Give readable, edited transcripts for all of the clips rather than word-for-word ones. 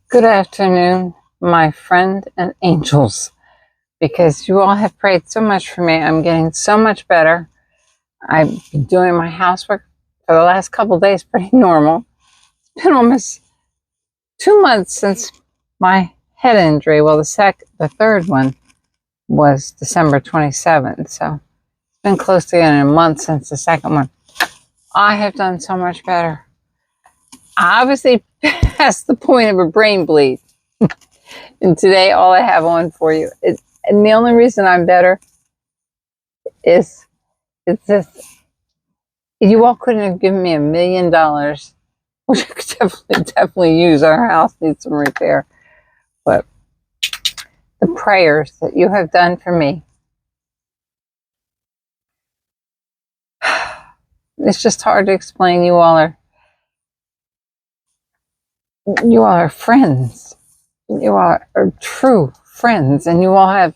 Good afternoon, my friend and angels, because you all have prayed so much for me. I'm getting so much better. I've been doing my housework for the last couple days pretty normal. It's been almost 2 months since my head injury. Well, the third one was December 27th, so it's been close to getting a month since the second one. I have done so much better. I obviously past the point of a brain bleed. And today, all I have on for you, and the only reason I'm better is it's just you all couldn't have given me $1 million, which I could definitely use. Our house needs some repair, but the prayers that you have done for me, it's just hard to explain. You all are friends. You all are true friends, and you all have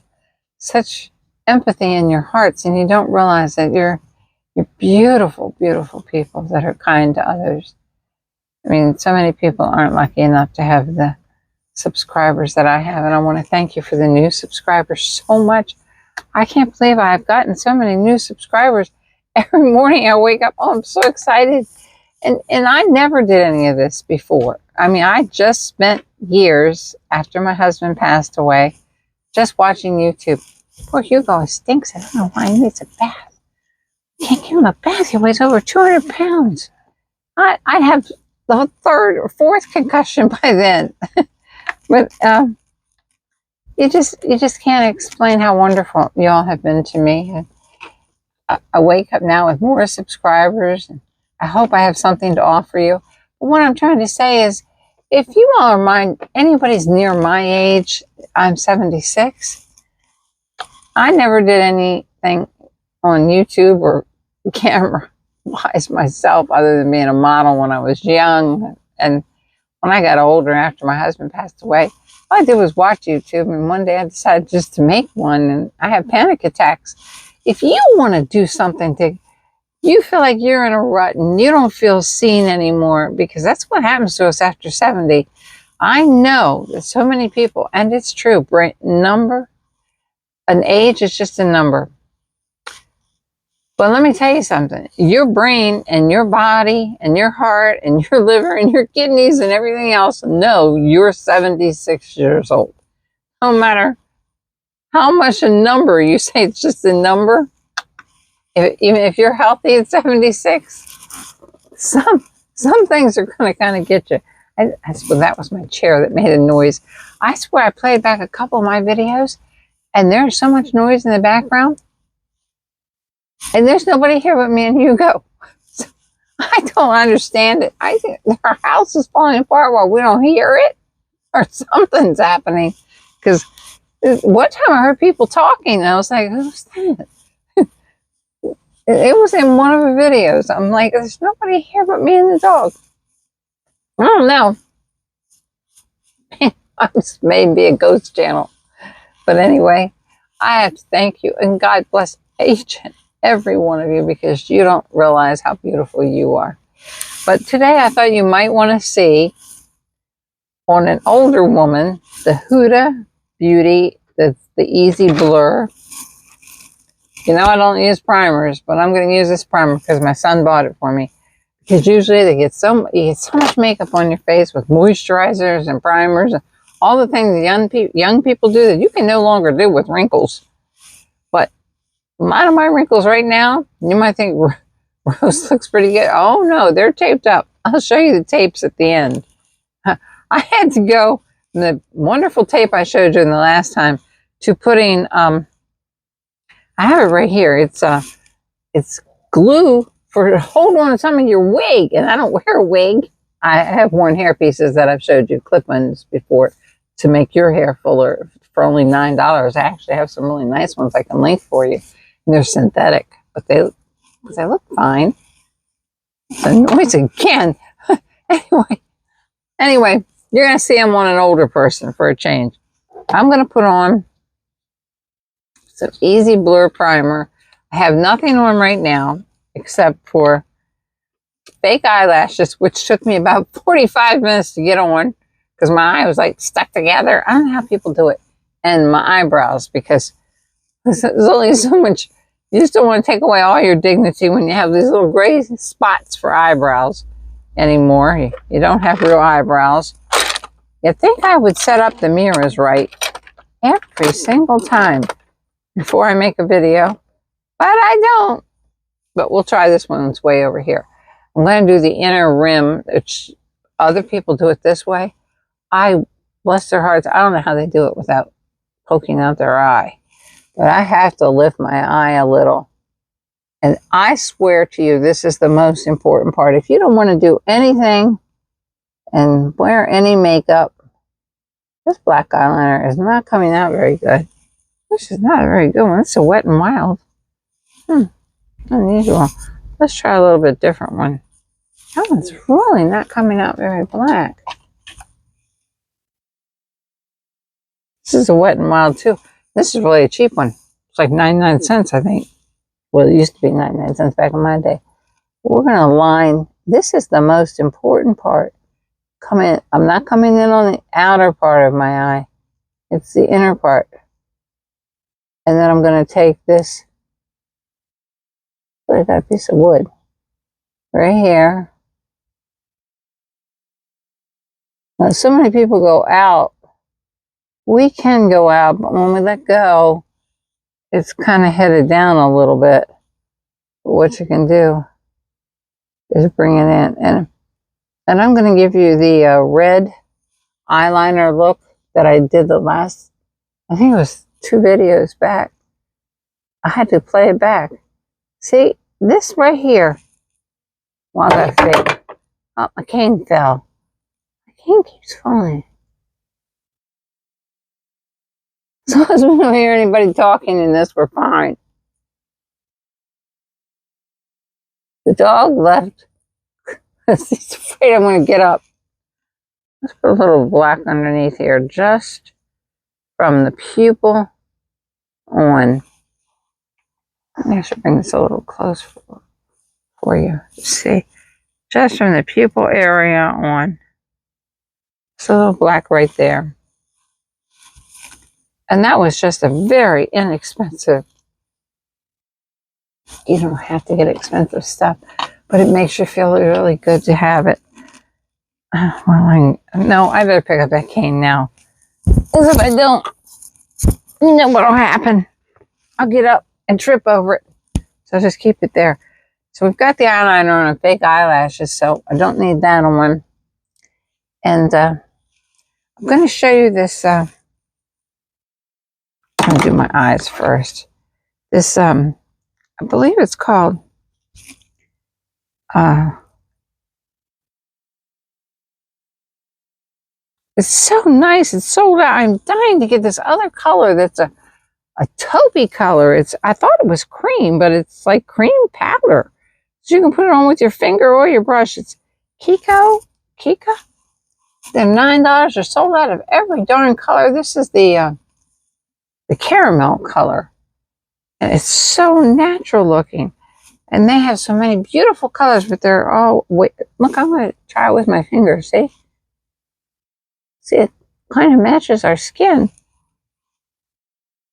such empathy in your hearts, and you don't realize that you're beautiful, beautiful people that are kind to others. I mean, so many people aren't lucky enough to have the subscribers that I have, and I want to thank you for the new subscribers so much. I can't believe I've gotten so many new subscribers. Every morning I wake up, oh, I'm so excited. And I never did any of this before. I mean, I just spent years after my husband passed away just watching YouTube. Poor Hugo stinks. I don't know why he needs a bath. Can't give him a bath. He weighs over 200 pounds. I'd have the third or fourth concussion by then. But you just can't explain how wonderful you all have been to me. I wake up now with more subscribers, and I hope I have something to offer you. But what I'm trying to say is, if you all are anybody's near my age, I'm 76. I never did anything on YouTube or camera-wise myself, other than being a model when I was young. And when I got older, after my husband passed away, all I did was watch YouTube. And one day I decided just to make one, and I have panic attacks. If you want to do something you feel like you're in a rut and you don't feel seen anymore, because that's what happens to us after 70. I know that so many people, and it's true, an age is just a number. But let me tell you something. Your brain and your body and your heart and your liver and your kidneys and everything else know you're 76 years old. No matter how much a number you say, it's just a number. Even if you're healthy at 76, some things are going to kind of get you. I suppose that was my chair that made a noise. I swear I played back a couple of my videos, and there's so much noise in the background, and there's nobody here but me and Hugo. So I don't understand it. I think our house is falling apart while we don't hear it, or something's happening. Because one time I heard people talking, and I was like, who's that? It was in one of the videos. I'm like, there's nobody here but me and the dog. I don't know. I just may be a ghost channel. But anyway, I have to thank you. And God bless each and every one of you, because you don't realize how beautiful you are. But today I thought you might want to see on an older woman, the Huda Beauty, the Easy Blur. You know, I don't use primers, but I'm going to use this primer because my son bought it for me. Because usually you get so much makeup on your face with moisturizers and primers, and all the things young people do that you can no longer do with wrinkles. But a lot of my wrinkles right now, you might think Rose looks pretty good. Oh no, they're taped up. I'll show you the tapes at the end. I had to go from the wonderful tape I showed you in the last time to putting I have it right here. It's glue for hold on to some of your wig, and I don't wear a wig. I have worn hair pieces that I've showed you, clip-ins, before, to make your hair fuller for only $9. I actually have some really nice ones I can link for you. And they're synthetic, but they look fine. The noise again. Anyway, you're going to see I'm on an older person for a change. I'm going to put on some Easy Blur primer. I have nothing on right now except for fake eyelashes, which took me about 45 minutes to get on because my eye was like stuck together. I don't know how people do it. And my eyebrows, because there's only so much. You just don't want to take away all your dignity when you have these little gray spots for eyebrows anymore. You don't have real eyebrows. You'd think I would set up the mirrors right every single time before I make a video, but I don't. But we'll try this one. It's way over here. I'm going to do the inner rim, which other people do it this way. Bless their hearts, I don't know how they do it without poking out their eye. But I have to lift my eye a little. And I swear to you, this is the most important part. If you don't want to do anything and wear any makeup, this black eyeliner is not coming out very good. This is not a very good one. It's a Wet n Wild. Unusual. Let's try a little bit different one. That one's really not coming out very black. This is a Wet n Wild too. This is really a cheap one. It's like 99 cents, I think. Well, it used to be 99 cents back in my day. We're going to line. This is the most important part. I'm not coming in on the outer part of my eye. It's the inner part. And then I'm going to take this. I got a piece of wood right here. Now, so many people go out. We can go out, but when we let go, it's kind of headed down a little bit. But what you can do is bring it in. And I'm going to give you the red eyeliner look that I did the last, I think it was 2 videos back. I had to play it back. See, this right here. Wow, that fake. Oh, my cane fell. My cane keeps falling. So as we don't hear anybody talking in this, we're fine. The dog left. He's afraid I'm going to get up. Let's put a little black underneath here, just from the pupil on. I should bring this a little close for you. See, just from the pupil area on. It's a little black right there. And that was just a very inexpensive. You don't have to get expensive stuff, but it makes you feel really good to have it. Well, I better pick up that cane now. Because if I don't, you know what'll happen. I'll get up and trip over it. So just keep it there. So we've got the eyeliner on and fake eyelashes, so I don't need that on. And I'm going to show you this. I'll do my eyes first. This, I believe it's called it's so nice. It's sold out. I'm dying to get this other color that's a taupey color. I thought it was cream, but it's like cream powder. So you can put it on with your finger or your brush. It's Kika. They're $9. They're sold out of every darn color. This is the caramel color. And it's so natural looking. And they have so many beautiful colors, but they're all, look, I'm going to try it with my finger, see? See, it kind of matches our skin.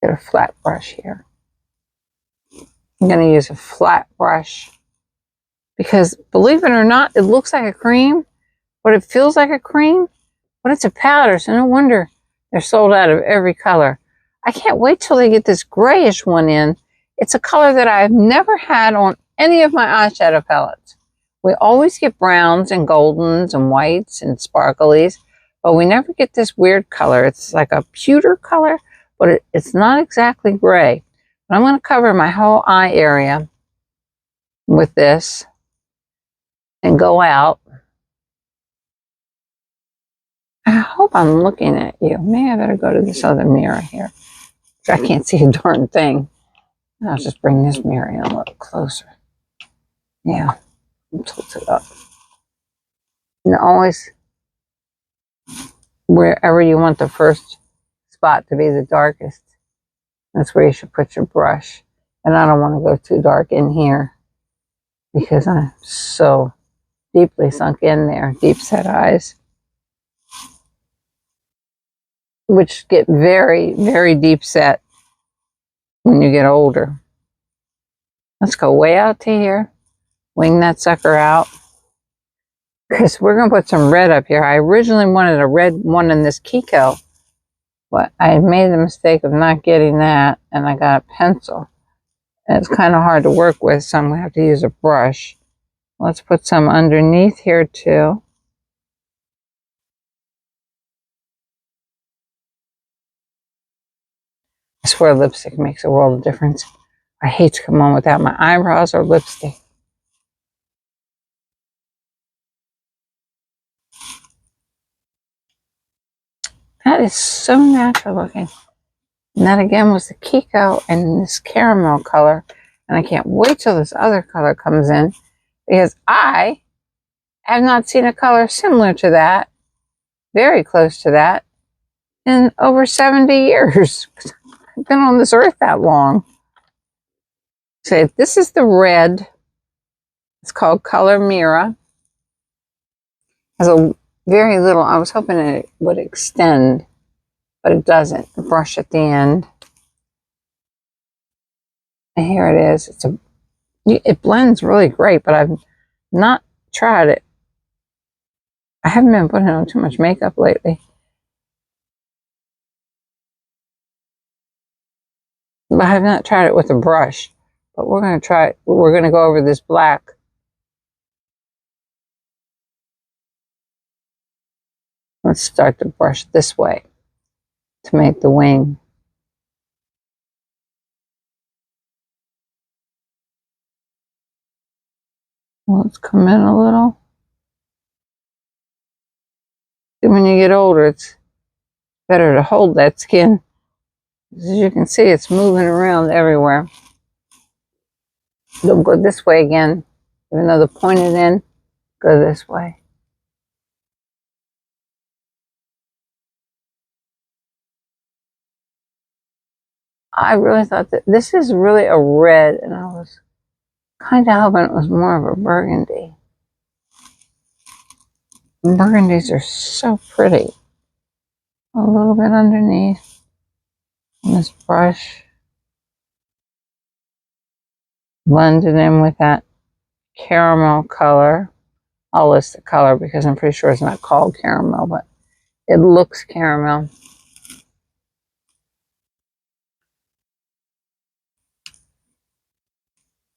Get a flat brush here. I'm going to use a flat brush because, believe it or not, it looks like a cream, but it feels like a cream, but it's a powder, so no wonder they're sold out of every color. I can't wait till they get this grayish one in. It's a color that I've never had on any of my eyeshadow palettes. We always get browns and goldens and whites and sparklies, but we never get this weird color. It's like a pewter color, but it's not exactly gray. But I'm going to cover my whole eye area with this and go out. I hope I'm looking at you. Maybe I better go to this other mirror here. I can't see a darn thing. I'll just bring this mirror in a little closer. Yeah, tilt it up. And always, wherever you want the first spot to be the darkest, that's where you should put your brush. And I don't want to go too dark in here because I'm so deeply sunk in there, deep set eyes. which get very, very deep set when you get older. Let's go way out to here, wing that sucker out, because we're going to put some red up here. I originally wanted a red one in this Kiko, but I made the mistake of not getting that, and I got a pencil. And it's kind of hard to work with, so I'm going to have to use a brush. Let's put some underneath here too. I swear lipstick makes a world of difference. I hate to come on without my eyebrows or lipstick. That is so natural looking. And that again was the Kiko and this caramel color. And I can't wait till this other color comes in, because I have not seen a color similar to that, very close to that, in over 70 years. I've been on this earth that long. So this is the red. It's called Color Mira. Has a very little, I was hoping it would extend, but it doesn't. The brush at the end. And here it is. It blends really great, but I've not tried it. I haven't been putting on too much makeup lately. But I have not tried it with a brush. But we're going to try it. We're going to go over this black. Let's start to brush this way to make the wing. Let's come in a little. When you get older, it's better to hold that skin. As you can see, it's moving around everywhere. Don't go this way again. Even though the pointed end, go this way. I really thought that this is really a red, and I was kind of hoping it was more of a burgundy. And burgundies are so pretty. A little bit underneath on this brush. Blend it in with that caramel color. I'll list the color because I'm pretty sure it's not called caramel, but it looks caramel.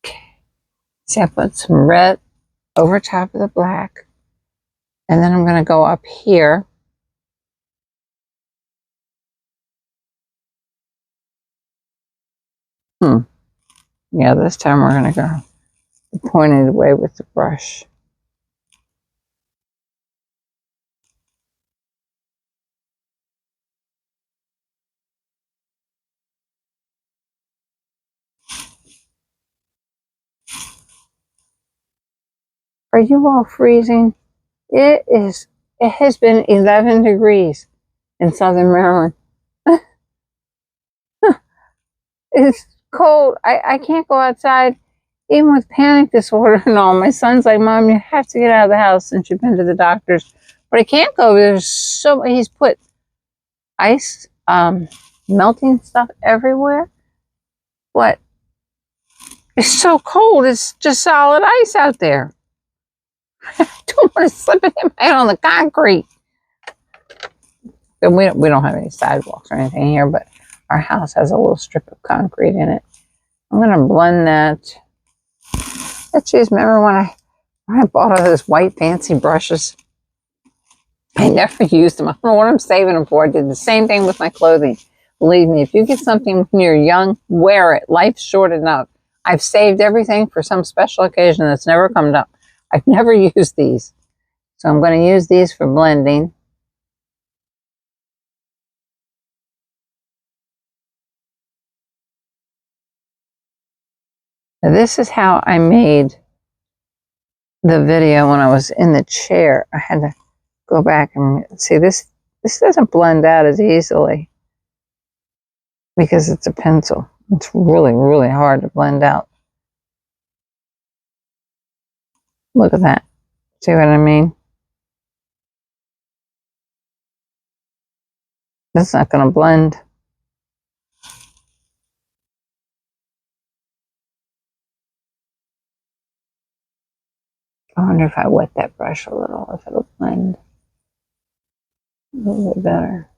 Okay. See, I put some red over top of the black. And then I'm going to go up here. Yeah, this time we're going to go the pointed way with the brush. Are you all freezing? It has been 11 degrees in Southern Maryland. It's cold. I can't go outside, even with panic disorder and all. My son's like, Mom, you have to get out of the house since you've been to the doctors. But I can't go. He's put ice, melting stuff everywhere. But it's so cold. It's just solid ice out there. I don't want to slip it in my head on the concrete. And we don't have any sidewalks or anything here, but our house has a little strip of concrete in it. I'm going to blend that. Geez, remember when I bought all those white fancy brushes? I never used them. I don't know what I'm saving them for. I did the same thing with my clothing. Believe me, if you get something when you're young, wear it. Life's short enough. I've saved everything for some special occasion that's never come up. I've never used these. So I'm going to use these for blending. Now, this is how I made the video when I was in the chair. I had to go back and see this. This doesn't blend out as easily because it's a pencil. It's really, really hard to blend out. Look at that. See what I mean? That's not going to blend. I wonder if I wet that brush a little, if it'll blend a little bit better.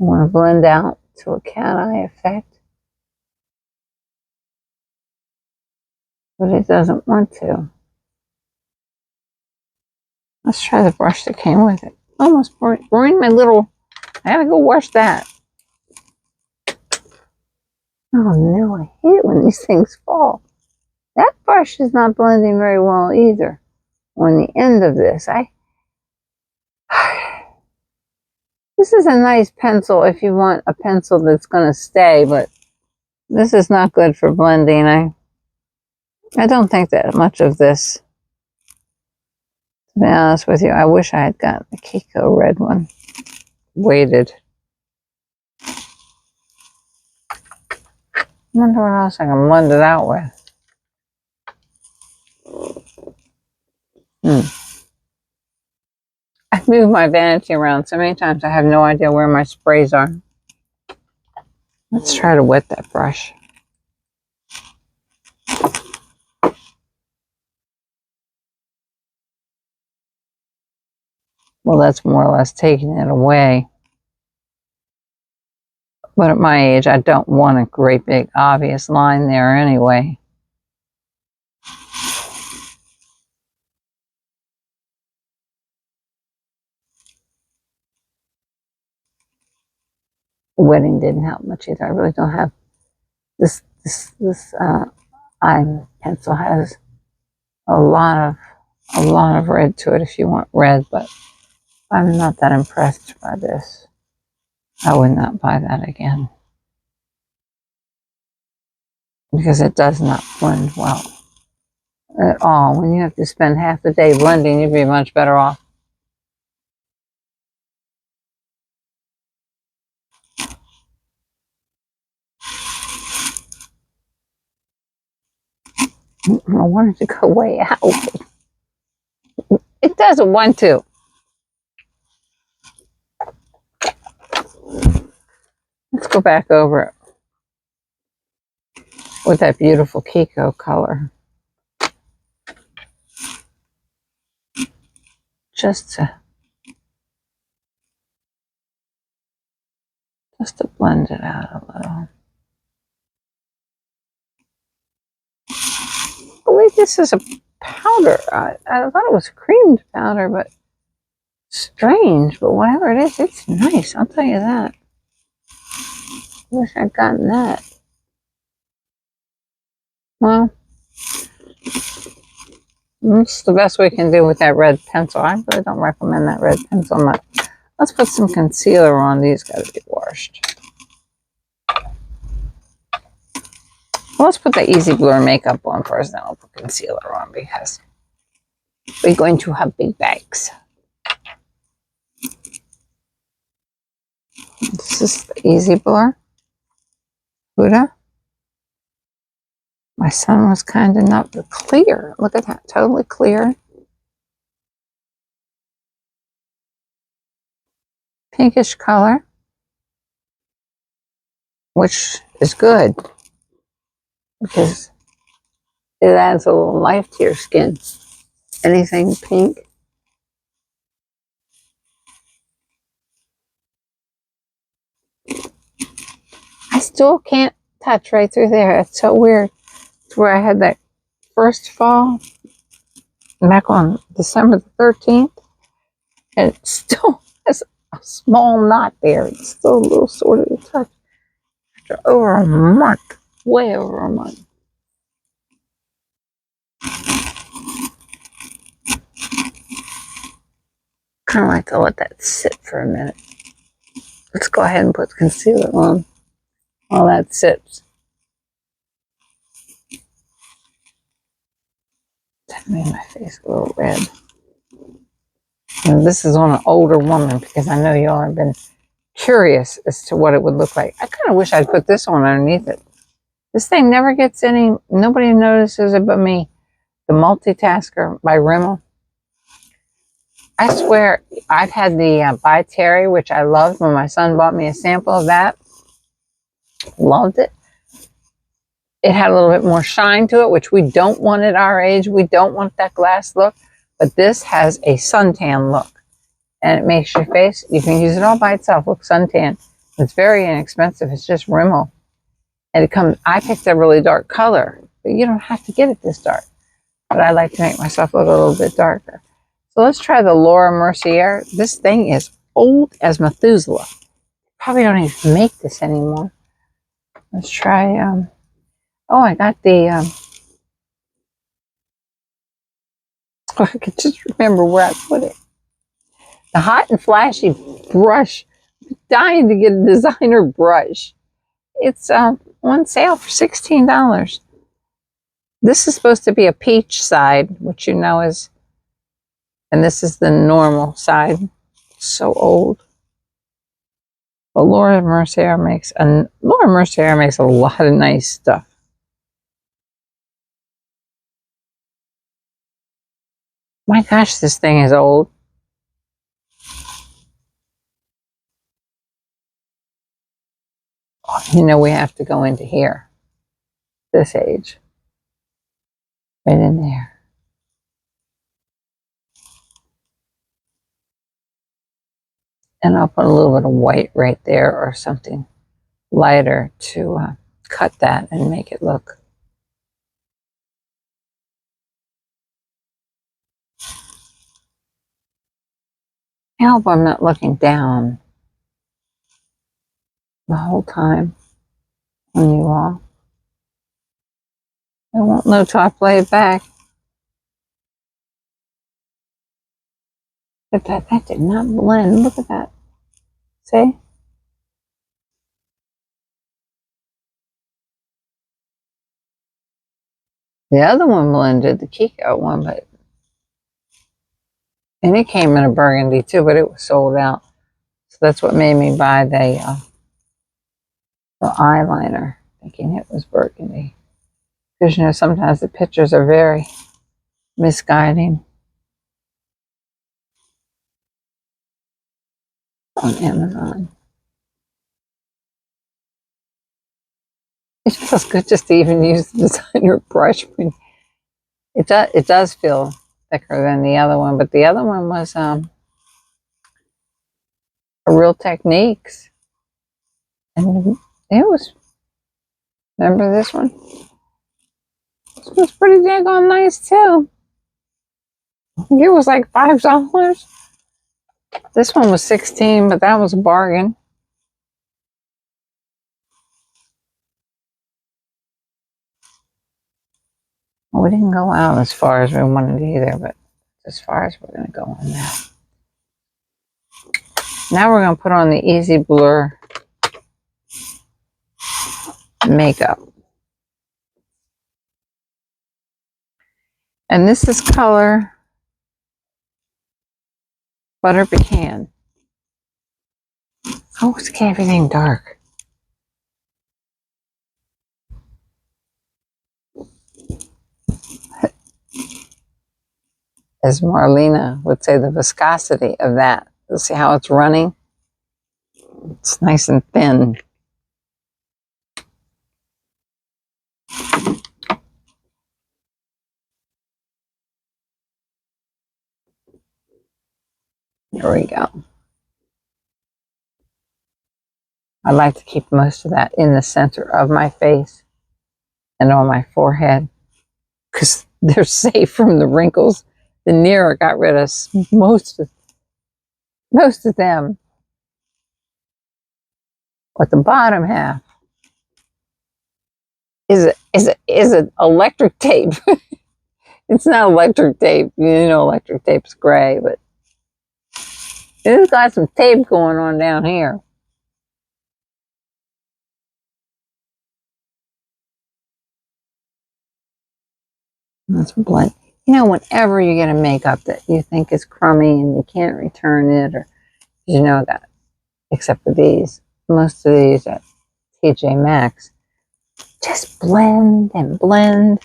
I want to blend out to a cat eye effect, but it doesn't want to. Let's try the brush that came with it. Almost ruined my little, I gotta go wash that. Oh no, I hate it when these things fall. That brush is not blending very well either. On the end of this, this is a nice pencil if you want a pencil that's gonna stay, but this is not good for blending. I don't think that much of this. To be honest with you, I wish I had gotten the Kiko red one. Waited. I wonder what else I can blend it out with. I've moved my vanity around so many times I have no idea where my sprays are. Let's try to wet that brush. Well, that's more or less taking it away. But at my age, I don't want a great big obvious line there anyway. Wetting didn't help much either. I really don't have this eye pencil has a lot of red to it if you want red, but I'm not that impressed by this. I would not buy that again because it does not blend well at all. When you have to spend half the day blending, you'd be much better off. I wanted to go way out. It doesn't want to. Let's go back over it with that beautiful Kiko color. Just to blend it out a little. I believe this is a powder. I thought it was creamed powder, but strange. But whatever it is, it's nice. I'll tell you that. Wish I'd gotten that. Well, that's the best we can do with that red pencil. I really don't recommend that red pencil much. Let's put some concealer on. These got to be washed. Well, let's put the Easy Blur makeup on first, then I'll put concealer on because we're going to have big bags. This is the Easy Blur. Huda. My son was kind enough to clear. Look at that, totally clear. Pinkish color, which is good because it adds a little life to your skin. Anything pink. I still can't touch right through there. It's so weird. It's where I had that first fall back on December the 13th. And it still has a small knot there. It's still a little sort of a touch. After over a month. Way over a month. Kind of like to let that sit for a minute. Let's go ahead and put concealer on while that sits. That made my face a little red. And this is on an older woman because I know y'all have been curious as to what it would look like. I kind of wish I'd put this on underneath it. This thing never gets any, nobody notices it but me. The Multitasker by Rimmel. I swear, I've had the By Terry, which I loved when my son bought me a sample of that. Loved it. It had a little bit more shine to it, which we don't want at our age. We don't want that glass look. But this has a suntan look. And it makes your face, you can use it all by itself. Look, suntan. It's very inexpensive. It's just Rimmel. And it comes, I picked a really dark color. But you don't have to get it this dark. But I like to make myself look a little bit darker. So let's try the Laura Mercier. This thing is old as Methuselah. Probably don't even make this anymore. Let's try, oh, I got the, I can just remember where I put it. The Hot and Flashy brush. I'm dying to get a designer brush. It's on sale for $16. This is supposed to be a peach side, which you know is, and this is the normal side. So old. But Laura Mercier makes a lot of nice stuff. My gosh, this thing is old. Oh, you know we have to go into here. This age. Right in there. And I'll put a little bit of white right there or something lighter to cut that and make it look. I hope I'm not looking down the whole time on you all. I won't know till I play it back. But that did not blend. Look at that. See? The other one blended, the Kiko one, and it came in a burgundy too, but it was sold out. So that's what made me buy the eyeliner, thinking it was burgundy. Because, you know, sometimes the pictures are very misguiding on Amazon. It feels good just to even use the designer brush. It does feel thicker than the other one, but the other one was a Real Techniques. And it was, remember this one? This was pretty daggone nice too. It was like $5. This one was $16, but that was a bargain. Well, we didn't go out as far as we wanted either, but as far as we're going to go on that. Now we're going to put on the Easy Blur makeup. And this is color Butter Pecan. Oh, it's everything dark. As Marlena would say, the viscosity of that. You'll see how it's running? It's nice and thin. There we go. I like to keep most of that in the center of my face and on my forehead because they're safe from the wrinkles. The Nira got rid of most of them. But the bottom half is an electric tape. It's not electric tape. You know, electric tape's gray, but it's got some tape going on down here. Let's blend. You know, whenever you get a makeup that you think is crummy and you can't return it, or you know that, except for these, most of these at TJ Maxx, just blend and blend.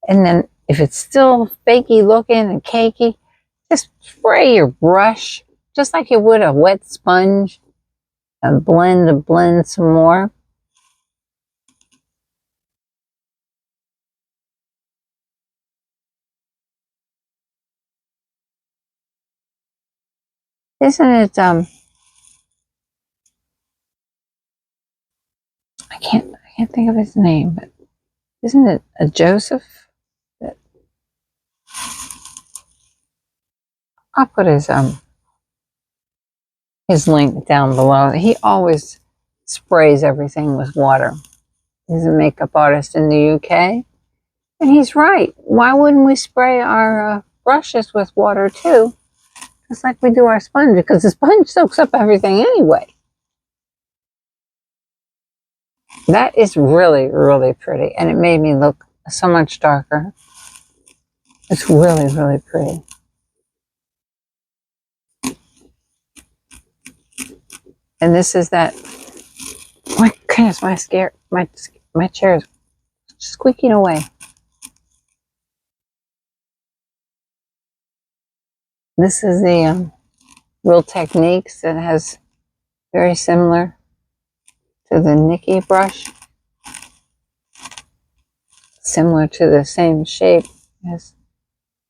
And then if it's still fakey looking and cakey, Just spray your brush just like you would a wet sponge and blend some more. Isn't it, I can't think of his name, but isn't it a Joseph? I'll put his link down below. He always sprays everything with water. He's a makeup artist in the UK. And he's right. Why wouldn't we spray our brushes with water too? Just like we do our sponge, because the sponge soaks up everything anyway. That is really, really pretty. And it made me look so much darker. It's really, really pretty. And this is that, my goodness, my chair is squeaking away. This is the Real Techniques that has very similar to the Nikki brush. Similar to the same shape as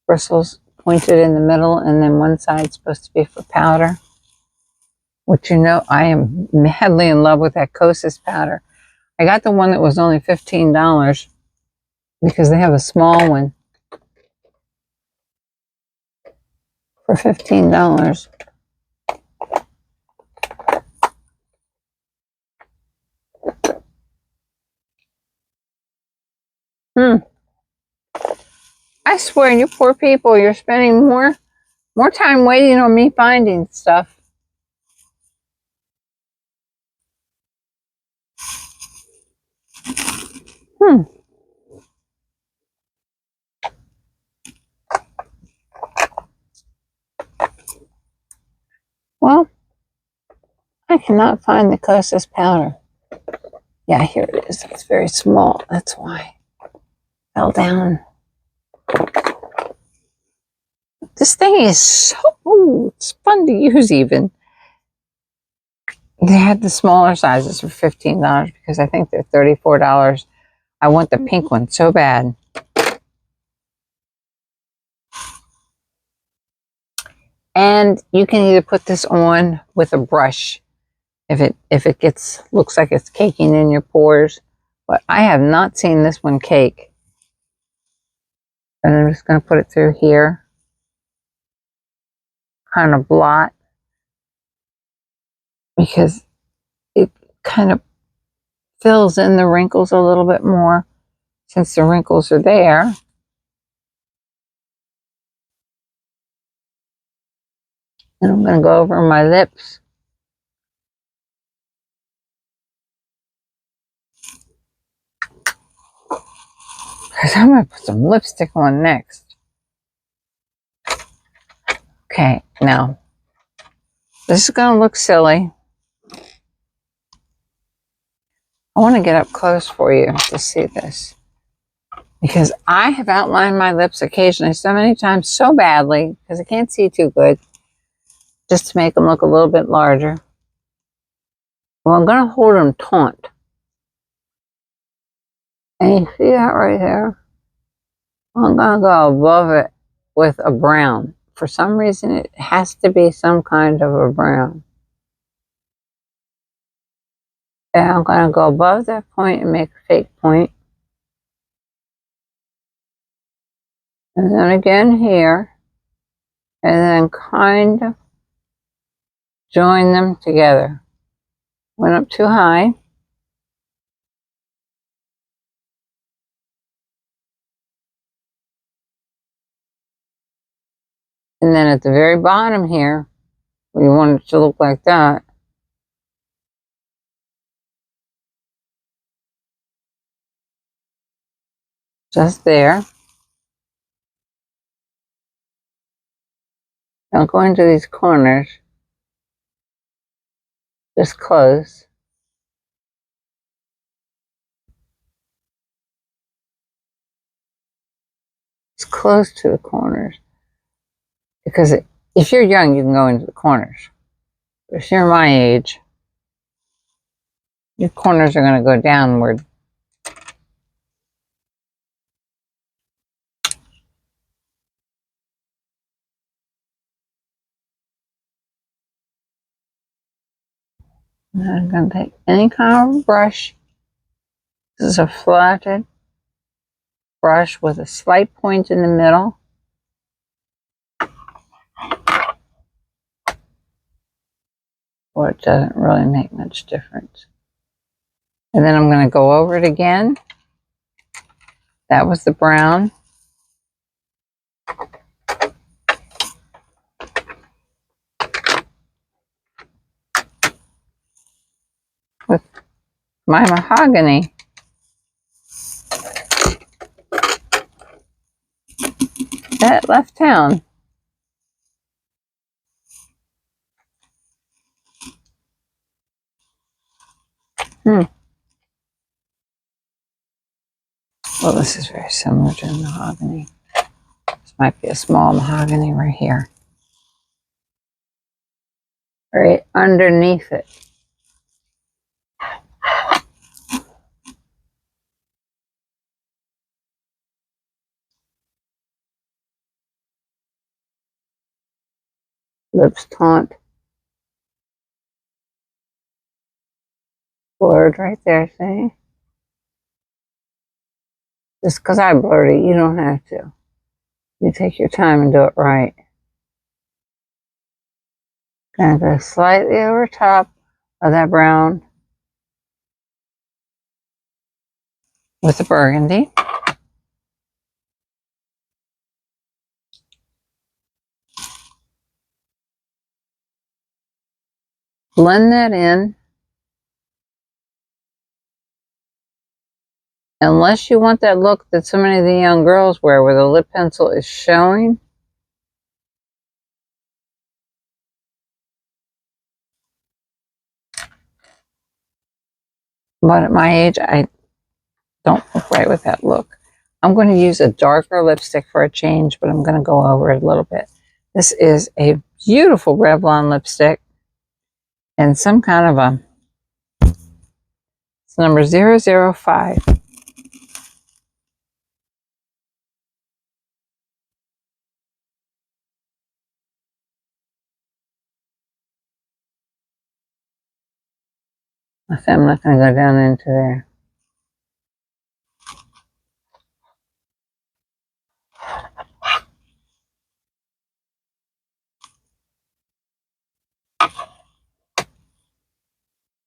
bristles pointed in the middle, and then one side supposed to be for powder. Which, you know, I am madly in love with that Kosas powder. I got the one that was only $15 because they have a small one for $15. I swear, you poor people, you're spending more time waiting on me finding stuff. Well, I cannot find the Kosas powder. Yeah, here it is. It's very small. That's why it fell down. This thing is so, it's fun to use even. They had the smaller sizes for $15 because I think they're $34. I want the pink one so bad. And you can either put this on with a brush if it looks like it's caking in your pores. But I have not seen this one cake. And I'm just going to put it through here. Kind of blot. Because it kind of fills in the wrinkles a little bit more since the wrinkles are there. And I'm going to go over my lips. Because I'm going to put some lipstick on next. Okay, now, this is going to look silly. I want to get up close for you to see this. Because I have outlined my lips occasionally so many times so badly, because I can't see too good, just to make them look a little bit larger. Well, I'm going to hold them taut. And you see that right there? I'm going to go above it with a brown. For some reason, it has to be some kind of a brown. And I'm going to go above that point and make a fake point. And then again here. And then kind of join them together. Went up too high. And then at the very bottom here, we want it to look like that. Just there. Don't go into these corners. Just close. It's close to the corners. Because if you're young, you can go into the corners. But if you're my age, your corners are going to go downward. And I'm going to take any kind of brush. This is a flatted brush with a slight point in the middle. Or it doesn't really make much difference. And then I'm going to go over it again. That was the brown. With my mahogany. That left town. Well, this is very similar to the mahogany. This might be a small mahogany right here. Right underneath it. Lips taunt. Blurred right there, see? Just because I blurred it, you don't have to. You take your time and do it right. Gonna go slightly over top of that brown with the burgundy. Blend that in. Unless you want that look that so many of the young girls wear where the lip pencil is showing. But at my age, I don't look right with that look. I'm going to use a darker lipstick for a change, but I'm going to go over it a little bit. This is a beautiful Revlon lipstick and some kind of a, it's number 005. I'm not going to go down into there.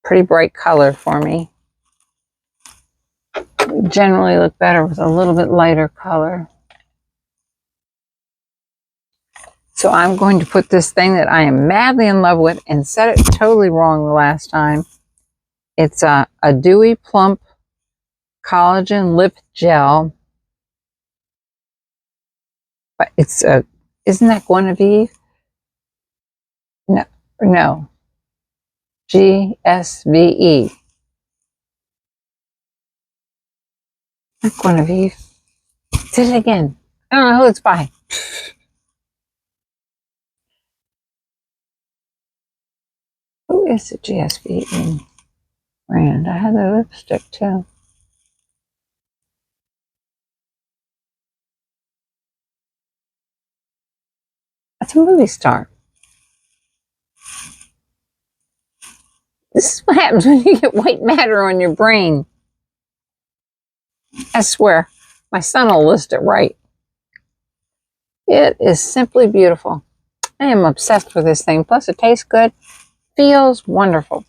Pretty bright color for me. Generally look better with a little bit lighter color. So I'm going to put this thing that I am madly in love with and said it totally wrong the last time. It's a Dewy Plump Collagen Lip Gel. But it's a, isn't that Guinevere? No. GSVE. Not Guinevere. Say it again. I don't know who it's by. Who is the GSVE brand? I have the lipstick too. That's a movie star. This is what happens when you get white matter on your brain. I swear, my son will list it right. It is simply beautiful. I am obsessed with this thing. Plus, it tastes good. Feels wonderful.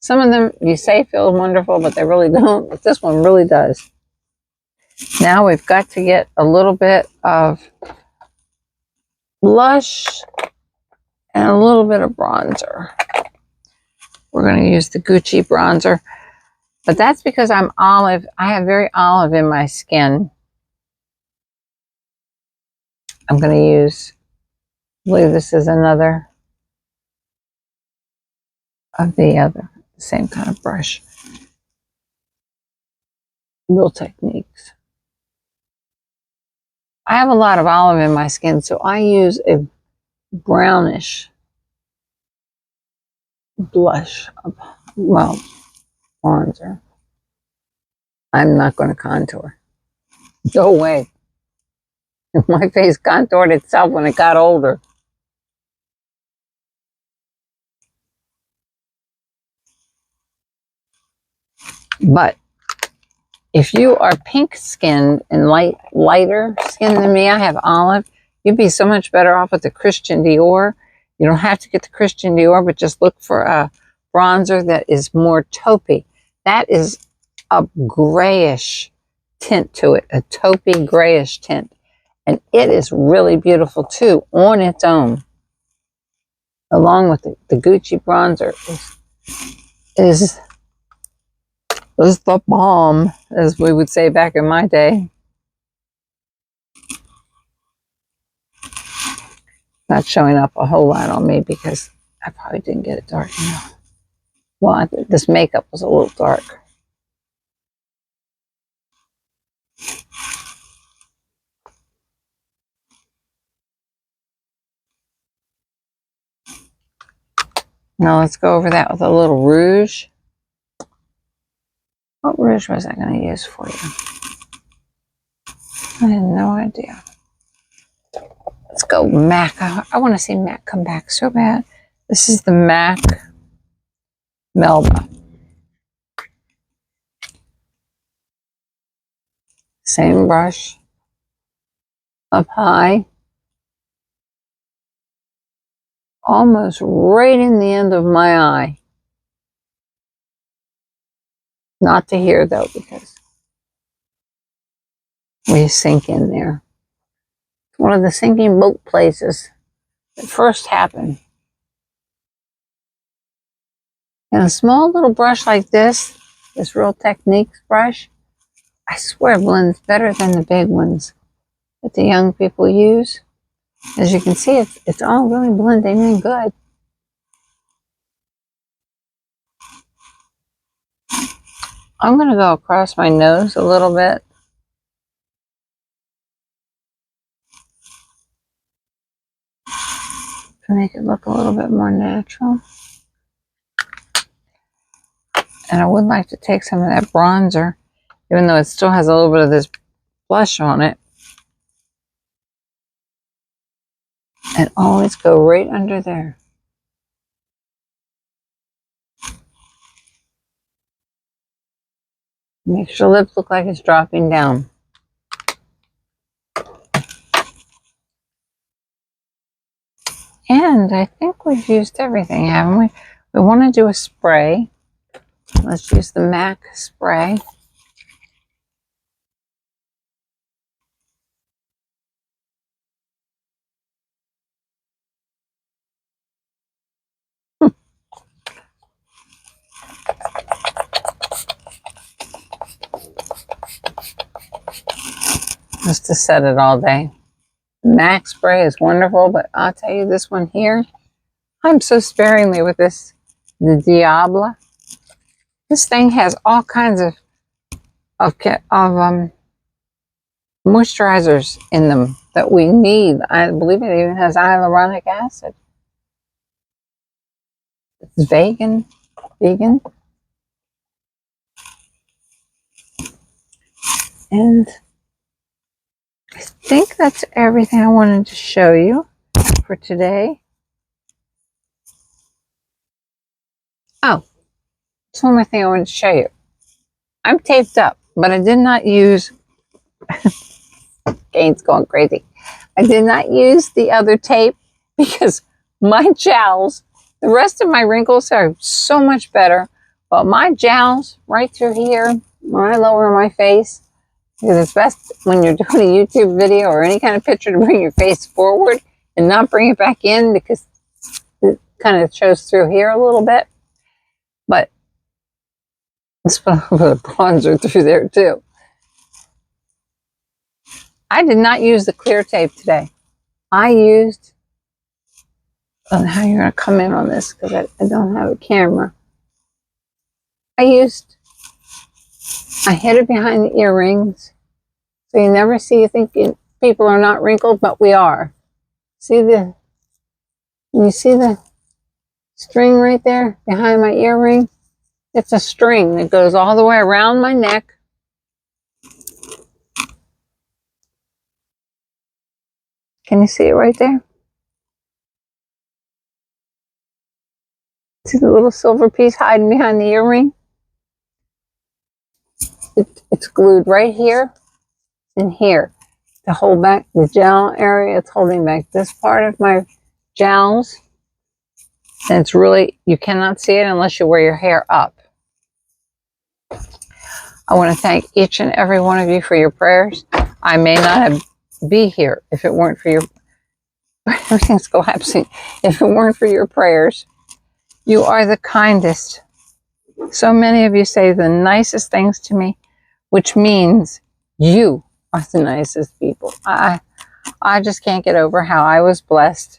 Some of them you say feel wonderful, but they really don't. But this one really does. Now we've got to get a little bit of blush and a little bit of bronzer. We're going to use the Gucci bronzer. But that's because I'm olive. I have very olive in my skin. I'm going to use, I believe this is another of the same kind of brush. Real Techniques. I have a lot of olive in my skin, so I use a brownish blush. Well, bronzer. I'm not going to contour. No way. My face contoured itself when it got older. But if you are pink skinned and lighter skinned than me, I have olive, you'd be so much better off with the Christian Dior. You don't have to get the Christian Dior, but just look for a bronzer that is more taupey. That is a grayish tint to it, a taupey grayish tint. And it is really beautiful too on its own. Along with the Gucci bronzer is the bomb, as we would say back in my day. Not showing up a whole lot on me because I probably didn't get it dark enough. Well, this makeup was a little dark. Now let's go over that with a little rouge. What rouge was I going to use for you? I have no idea. Let's go MAC. I want to see MAC come back so bad. This is the MAC Melba. Same brush. Up high. Almost right in the end of my eye. Not to here though, because we sink in there. It's one of the sinking boat places that first happened. And a small little brush like this Real Techniques brush, I swear blends better than the big ones that the young people use. As you can see, it's all really blending in good. I'm going to go across my nose a little bit. To make it look a little bit more natural. And I would like to take some of that bronzer, even though it still has a little bit of this blush on it. And always go right under there. Makes your lips look like it's dropping down. And I think we've used everything, haven't we? We want to do a spray. Let's use the MAC spray. Just to set it all day. MAC spray is wonderful, but I'll tell you this one here, I'm so sparingly with this, the Diablo. This thing has all kinds of moisturizers in them that we need. I believe it even has hyaluronic acid. It's vegan. And I think that's everything I wanted to show you for today. Oh, there's one more thing I wanted to show you. I'm taped up, but I did not use, Gane's going crazy. I did not use the other tape because my jowls, the rest of my wrinkles are so much better, but my jowls right through here, when I lower my face, because it's best when you're doing a YouTube video or any kind of picture to bring your face forward and not bring it back in because it kind of shows through here a little bit. But let's put a little bit of bronzer through there too. I did not use the clear tape today. I used, I don't know how you're going to come in on this because I don't have a camera. I hid it behind the earrings. So you never see, you think people are not wrinkled, but we are. See You see the string right there behind my earring? It's a string that goes all the way around my neck. Can you see it right there? See the little silver piece hiding behind the earring? It's glued right here and here to hold back the gel area. It's holding back this part of my jowls. And it's really, you cannot see it unless you wear your hair up. I want to thank each and every one of you for your prayers. I may not be here if it weren't for your, everything's collapsing. If it weren't for your prayers. You are the kindest. So many of you say the nicest things to me, which means you are the nicest people. I just can't get over how I was blessed.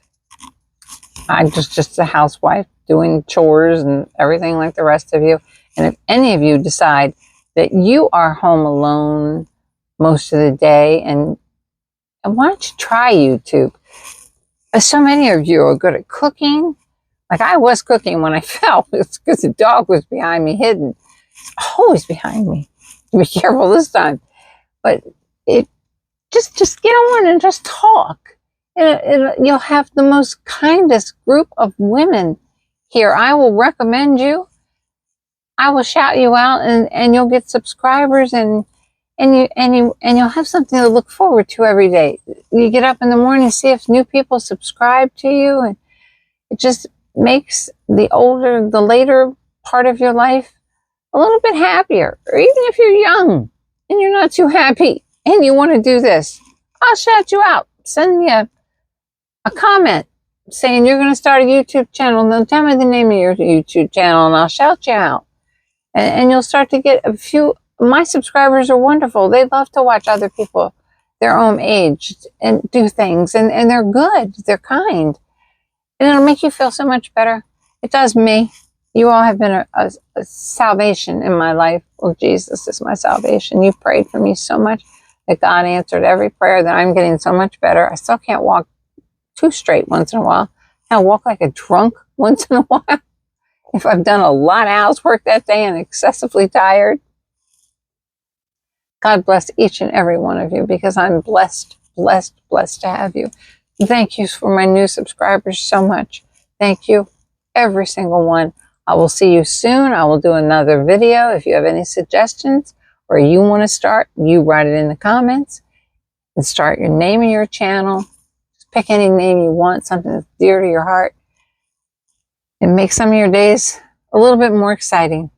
I'm just a housewife doing chores and everything like the rest of you. And if any of you decide that you are home alone most of the day, and why don't you try YouTube? So many of you are good at cooking. Like I was cooking when I fell. It's because the dog was behind me hidden. It's always behind me. Be careful this time. But it just get on and just talk. You'll have the most kindest group of women here. I will recommend you. I will shout you out, and you'll get subscribers, and you'll have something to look forward to every day. You get up in the morning, see if new people subscribe to you, and it just makes the later part of your life a little bit happier. Or even if you're young and you're not too happy and you want to do this, I'll shout you out. Send me a comment saying you're going to start a YouTube channel. Then tell me the name of your YouTube channel and I'll shout you out. And you'll start to get a few. My subscribers are wonderful. They love to watch other people their own age and do things. And they're good. They're kind. And it'll make you feel so much better. It does me. You all have been a salvation in my life. Well, Jesus is my salvation. You prayed for me so much that God answered every prayer, that I'm getting so much better. I still can't walk too straight once in a while. I walk like a drunk once in a while. If I've done a lot of housework that day and excessively tired. God bless each and every one of you, because I'm blessed to have you. Thank you for my new subscribers so much. Thank you, every single one. I will see you soon. I will do another video. If you have any suggestions or you want to start, you write it in the comments and start your name of your channel. Just pick any name you want, something that's dear to your heart, and make some of your days a little bit more exciting.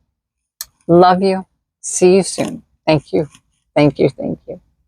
Love you. See you soon. Thank you. Thank you. Thank you.